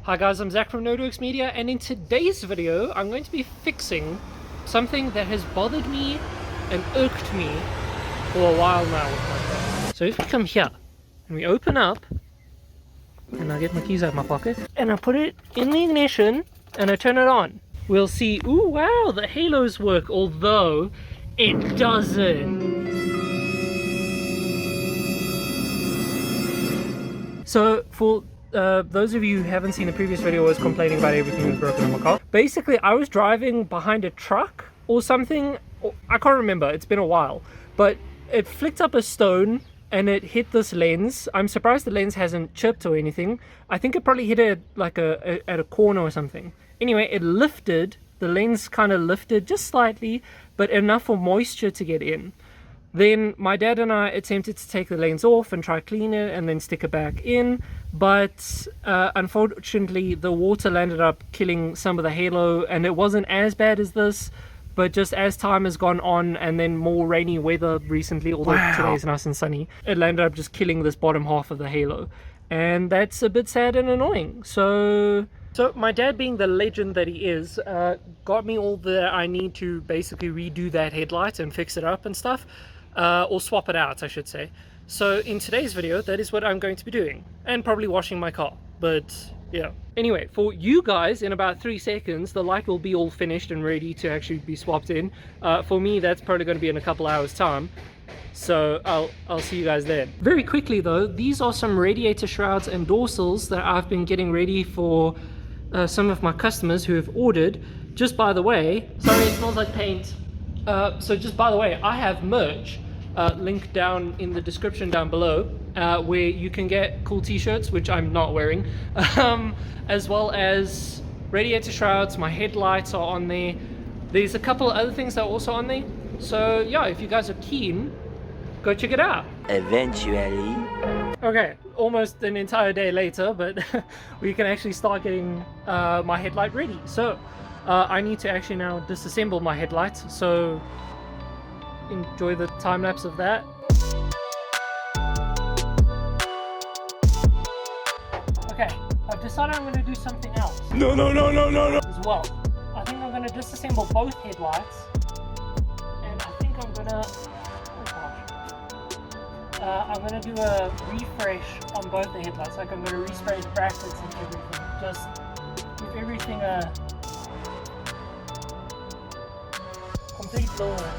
Hi guys, I'm Zach from NodeWorks Media, and in today's video I'm going to be fixing something that has bothered me and irked me for a while now with my car. So if we come here and we open up, and I get my keys out of my pocket and I put it in the ignition and I turn it on, we'll see, ooh wow, the halos work, although it doesn't. So for those of you who haven't seen the previous video, I was complaining about everything was broken in my car. Basically, I was driving behind a truck or something. I can't remember. It's been a while. But it flicked up a stone and it hit this lens. I'm surprised the lens hasn't chipped or anything. I think it probably hit it like at a corner or something. Anyway, it lifted. The lens kind of lifted just slightly, but enough for moisture to get in. Then my dad and I attempted to take the lens off and try clean it and then stick it back in, but unfortunately the water landed up killing some of the halo, and it wasn't as bad as this, but just as time has gone on and then more rainy weather recently, although today's nice and sunny, it landed up just killing this bottom half of the halo, and that's a bit sad and annoying. So my dad, being the legend that he is, got me all that I need to basically redo that headlight and fix it up and stuff. Or swap it out, I should say. So in today's video, that is what I'm going to be doing, and probably washing my car, but yeah. Anyway, for you guys, in about 3 seconds the light will be all finished and ready to actually be swapped in. For me, that's probably going to be in a couple hours time, so I'll see you guys then. Very quickly though, these are some radiator shrouds and dorsals that I've been getting ready for some of my customers who have ordered. Just by the way, sorry, it smells like paint. So just by the way, I have merch, link down in the description down below, where you can get cool t-shirts, which I'm not wearing, as well as radiator shrouds. My headlights are on there. There's a couple of other things that are also on there. So yeah, if you guys are keen, go check it out. Eventually. Okay, almost an entire day later, but we can actually start getting my headlight ready. So I need to actually now disassemble my headlights, so enjoy the time lapse of that. Okay, I've decided I'm going to do something else. No. As well. I think I'm going to disassemble both headlights, and I think I'm going to, I'm going to do a refresh on both the headlights. Like I'm going to respray brackets and everything, just give everything a complete blow redo.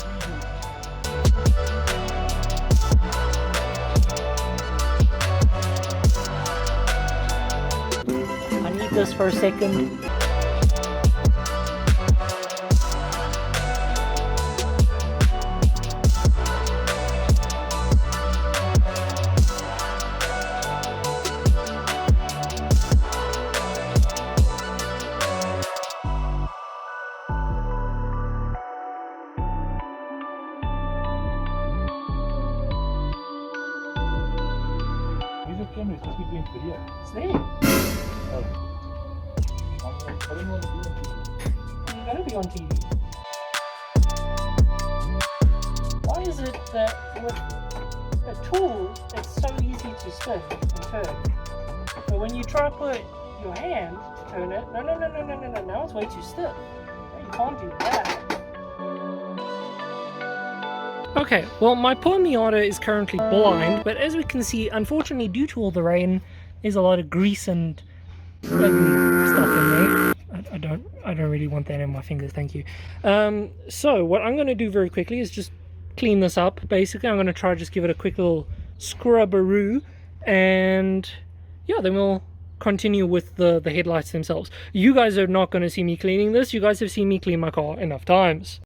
I need this for a second. Camera is supposed to be doing video. It's there. Oh. I don't want to be on TV. You're going to be on TV. Why is it that with a tool it's so easy to spin and turn, but when you try to put your hand to turn it, no, now it's way too stiff. You can't do that. Okay, well my poor Miata is currently blind, but as we can see, unfortunately due to all the rain, there's a lot of grease and stuff in there. I don't really want that in my fingers, thank you. So what I'm going to do very quickly is just clean this up. Basically, I'm going to try to just give it a quick little scrubberoo, and yeah, then we'll continue with the headlights themselves. You guys are not going to see me cleaning this. You guys have seen me clean my car enough times.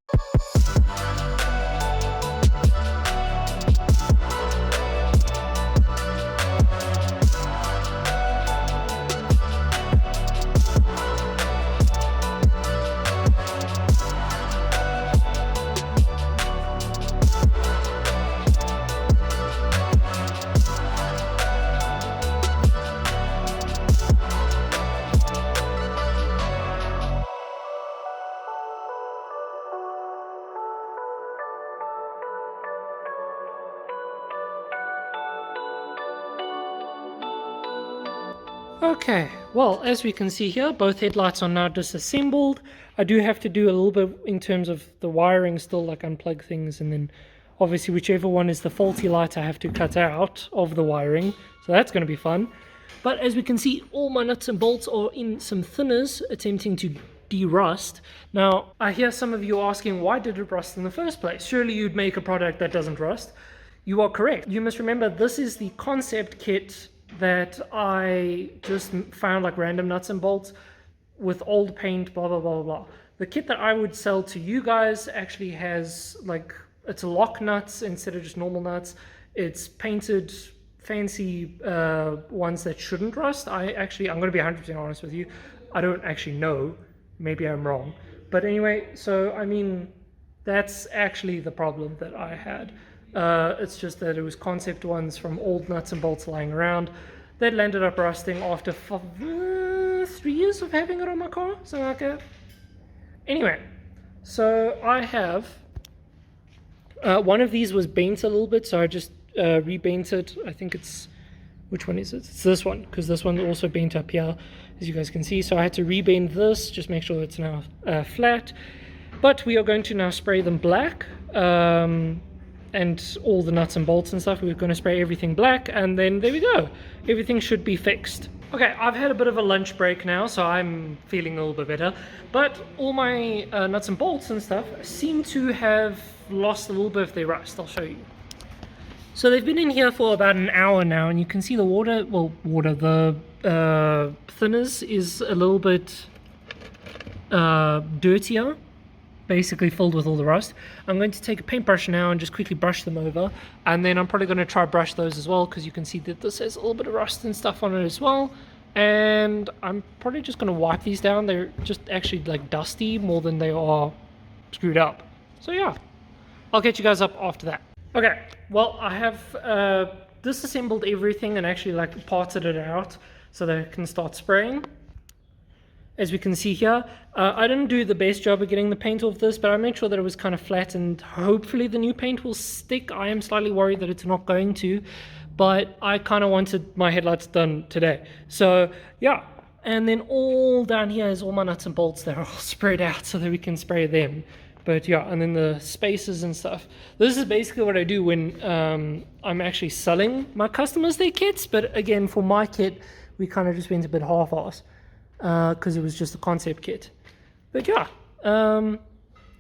Okay, Well, as we can see here, both headlights are now disassembled. I do have to do a little bit in terms of the wiring still, like unplug things, and then obviously whichever one is the faulty light I have to cut out of the wiring. So that's going to be fun. But as we can see, all my nuts and bolts are in some thinners attempting to de-rust. Now, I hear some of you asking, why did it rust in the first place? Surely you'd make a product that doesn't rust. You are correct. You must remember this is the concept kit that I just found, like random nuts and bolts with old paint, blah, blah, blah, blah. The kit that I would sell to you guys actually has, like, it's lock nuts instead of just normal nuts. It's painted fancy ones that shouldn't rust. I'm going to be 100% honest with you. I don't actually know. Maybe I'm wrong. But anyway, so, I mean, that's actually the problem that I had. It's just that it was concept ones from old nuts and bolts lying around that landed up rusting after 3 years of having it on my car, something like that. Anyway, so I have one of these was bent a little bit, so I just rebent it. I think it's, which one is it? It's this one, because this one also bent up here, as you guys can see. So I had to rebend this, just make sure it's now flat. But we are going to now spray them black. And all the nuts and bolts and stuff, we're going to spray everything black, and then there we go. Everything should be fixed. Okay, I've had a bit of a lunch break now, so I'm feeling a little bit better. But all my nuts and bolts and stuff seem to have lost a little bit of their rust. I'll show you. So they've been in here for about an hour now, and you can see the the thinners is a little bit dirtier, basically filled with all the rust. I'm going to take a paintbrush now and just quickly brush them over, and then I'm probably going to try brush those as well, because you can see that this has a little bit of rust and stuff on it as well. And I'm probably just going to wipe these down. They're just actually like dusty more than they are screwed up. So yeah, I'll get you guys up after that. Okay, well, I have disassembled everything and actually like parted it out so that I can start spraying. As we can see here, I didn't do the best job of getting the paint off this, but I made sure that it was kind of flat, and hopefully the new paint will stick. I am slightly worried that it's not going to, but I kind of wanted my headlights done today. So yeah, and then all down here is all my nuts and bolts that are all sprayed out so that we can spray them. But yeah, and then the spaces and stuff. This is basically what I do when I'm actually selling my customers their kits, but again, for my kit, we kind of just went a bit half-ass. Because it was just a concept kit. But yeah,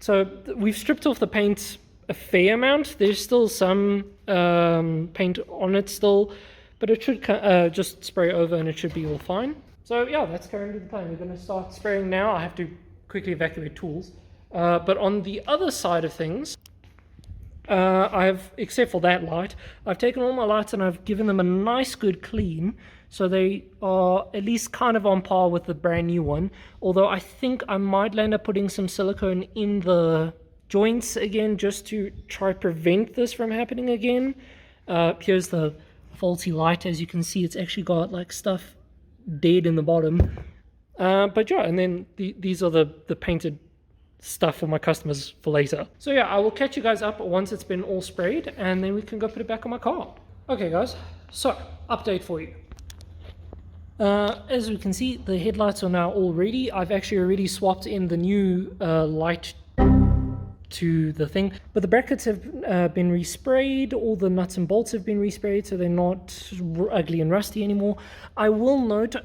so we've stripped off the paint a fair amount. There's still some paint on it still, but it should just spray over and it should be all fine. So yeah, that's currently the plan. We're going to start spraying now. I have to quickly evacuate tools. But on the other side of things, except for that light, I've taken all my lights and I've given them a nice good clean. So they are at least kind of on par with the brand new one. Although I think I might land up putting some silicone in the joints again, just to try prevent this from happening again. Here's the faulty light. As you can see, it's actually got like stuff dead in the bottom. But yeah, and then these are the painted stuff for my customers for later. So yeah, I will catch you guys up once it's been all sprayed, and then we can go put it back on my car. Okay guys, so update for you. As we can see, the headlights are now all ready. I've actually already swapped in the new light to the thing, but the brackets have been resprayed. All the nuts and bolts have been resprayed, so they're not ugly and rusty anymore. I will note,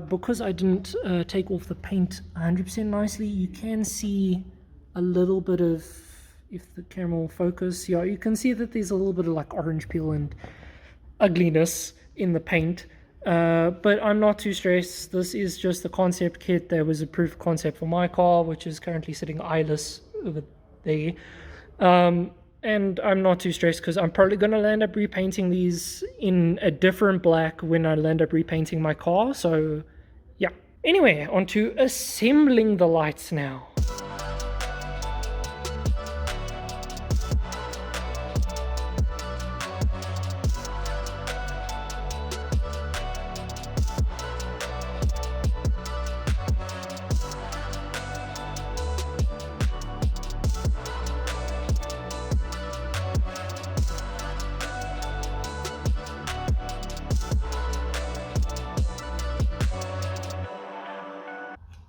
because I didn't take off the paint 100% nicely, you can see a little bit of, if the camera will focus, yeah, you can see that there's a little bit of like orange peel and ugliness in the paint. But I'm not too stressed. This is just the concept kit. There was a proof of concept for my car, which is currently sitting eyeless over there. And I'm not too stressed because I'm probably going to land up repainting these in a different black when I land up repainting my car. So yeah. Anyway, on to assembling the lights now.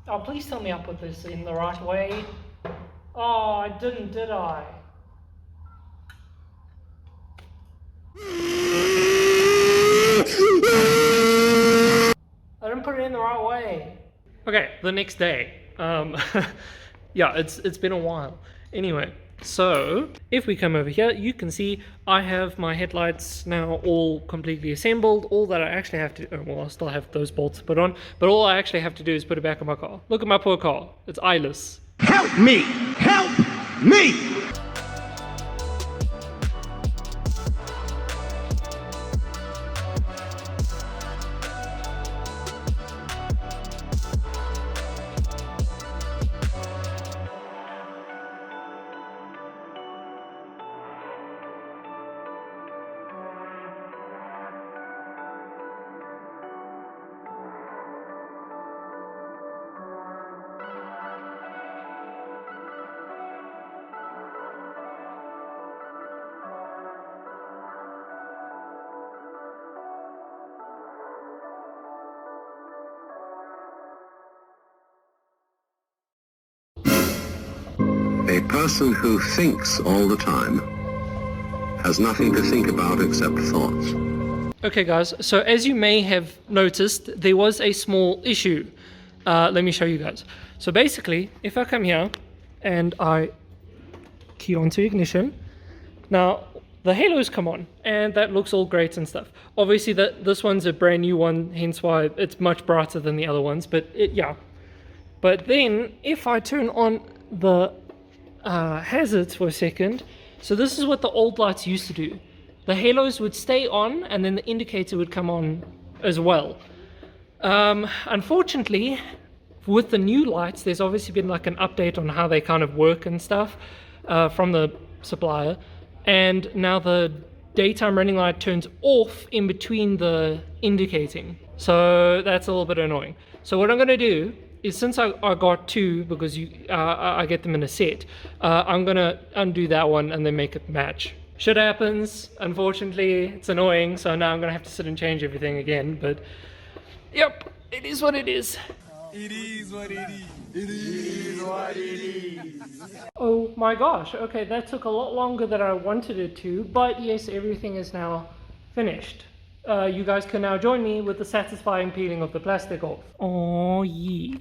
Oh, please tell me I put this in the right way. Oh, I didn't, did I? I didn't put it in the right way. Okay, the next day. Yeah, it's been a while. Anyway, so if we come over here, you can see I have my headlights now all completely assembled. All that I actually have to, well, I'll still have those bolts put on, but all I actually have to do is put it back in my car. Look at my poor car. It's eyeless. Help me! Help me! A person who thinks all the time has nothing to think about except thoughts. Okay guys, so as you may have noticed, there was a small issue. Let me show you guys. So basically, if I come here and I key onto ignition, now the halos come on and that looks all great and stuff. Obviously this one's a brand new one, hence why it's much brighter than the other ones, but yeah. But then if I turn on the hazards for a second, so this is what the old lights used to do. The halos would stay on and then the indicator would come on as well. Unfortunately, with the new lights, there's obviously been like an update on how they kind of work and stuff from the supplier, and now the daytime running light turns off in between the indicating, so that's a little bit annoying. So what I'm going to do is, since I got two, because I get them in a set, I'm going to undo that one and then make it match. Shit happens, unfortunately, it's annoying, so now I'm going to have to sit and change everything again, but yep, it is what it is. It is what it is. It is what it is. Oh my gosh, okay, that took a lot longer than I wanted it to, but yes, everything is now finished. You guys can now join me with the satisfying peeling of the plastic off. Oh yeah.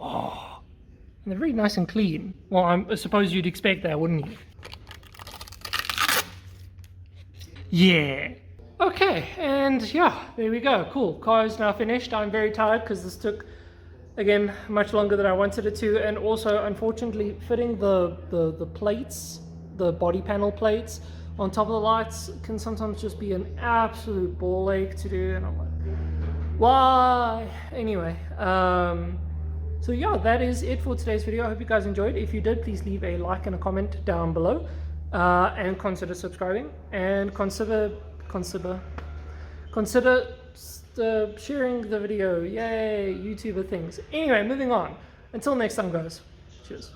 Oh, and they're very nice and clean. Well, I suppose you'd expect that, wouldn't you? Yeah. Okay, and yeah, there we go. Cool. Car is now finished. I'm very tired because this took, again, much longer than I wanted it to, and also, unfortunately, fitting the plates, the body panel plates, on top of the lights can sometimes just be an absolute ball ache to do, and I'm like, why? Anyway, so yeah, that is it for today's video. I hope you guys enjoyed. If you did, please leave a like and a comment down below, and consider subscribing, and consider sharing the video. Yay, YouTuber things. Anyway, moving on. Until next time, guys. Cheers.